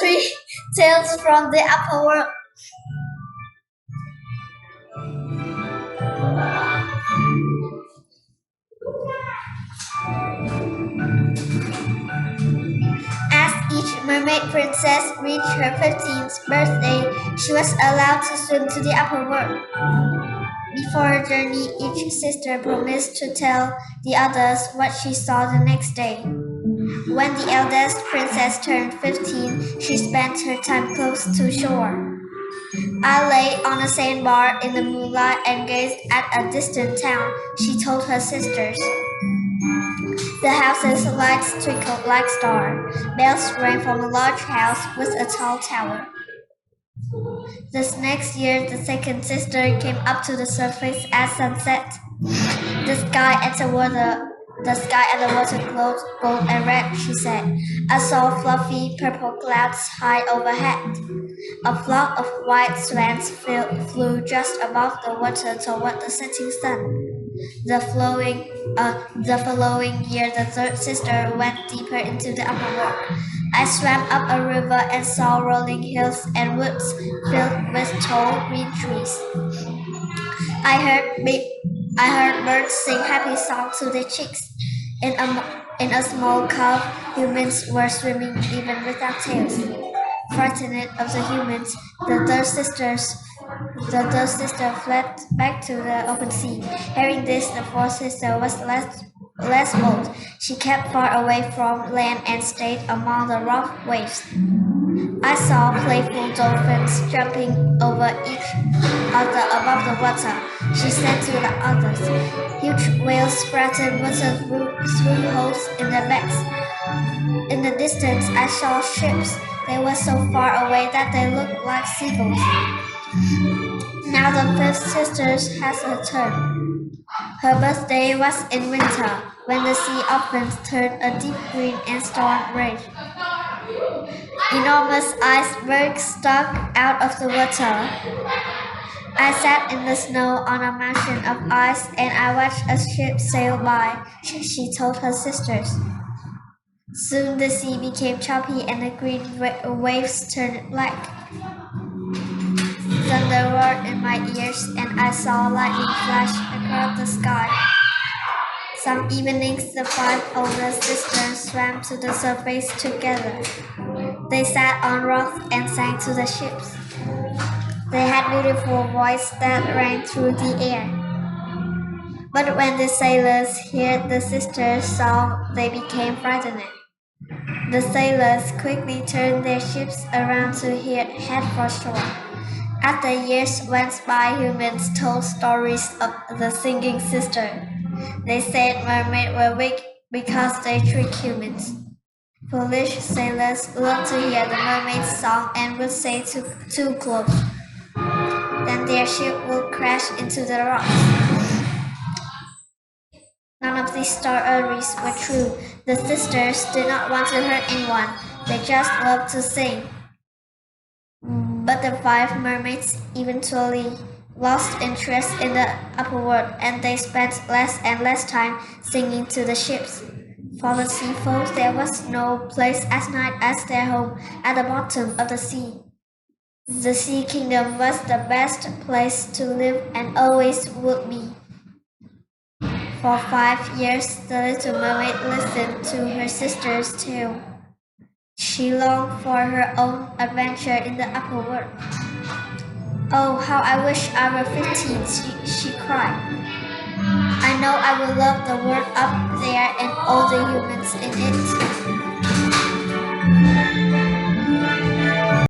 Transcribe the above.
three tales from the upper world. As each mermaid princess reached her 15th birthday, she was allowed to swim to the upper world. Before her journey, each sister promised to tell the others what she saw the next day. When the eldest princess turned 15, she spent her time close to shore. I lay on a sandbar in the moonlight and gazed at a distant town, she told her sisters. The house's lights twinkled like stars. Bells rang from a large house with a tall tower. This next year, the second sister came up to the surface at sunset. The sky and the water glowed gold and red, she said. I saw fluffy purple clouds high overhead. A flock of white swans flew just above the water toward the setting sun. The following year, the third sister went deeper into the upper world. I swam up a river and saw rolling hills and woods filled with tall green trees. I heard birds sing happy songs to their chicks. In a small cove, humans were swimming even without tails. Frightened of the humans, the third sister fled back to the open sea. Hearing this, the fourth sister was less bold. She kept far away from land and stayed among the rough waves. I saw playful dolphins jumping over each other above the water, she said to the others. Huge whales sprattled water through holes in their backs. In the distance, I saw ships. They were so far away that they looked like seagulls. Now the fifth sister has her turn. Her birthday was in winter, when the sea often turned a deep green and storm raged. Enormous icebergs stuck out of the water. I sat in the snow on a mountain of ice and I watched a ship sail by, she told her sisters. Soon the sea became choppy and the green waves turned black. Thunder roared in my ears and I saw lightning flash across the sky. Some evenings the five older sisters swam to the surface together. They sat on rocks and sang to the ships. They had beautiful voices that rang through the air. But when the sailors heard the sisters' song, they became frightened. The sailors quickly turned their ships around to head for shore. After years went by, humans told stories of the singing sister. They said mermaids were weak because they tricked humans. Foolish sailors loved to hear the mermaid's song and would say too close. Then their ship would crash into the rocks. None of these stories were true. The sisters did not want to hurt anyone. They just loved to sing. But the five mermaids eventually lost interest in the upper world and they spent less and less time singing to the ships. For the sea folk, there was no place as nice as their home at the bottom of the sea. The Sea Kingdom was the best place to live and always would be. For 5 years, the little mermaid listened to her sister's tale. She longed for her own adventure in the upper world. Oh, how I wish I were 15, she cried. I know I will love the world up there and all the humans in it.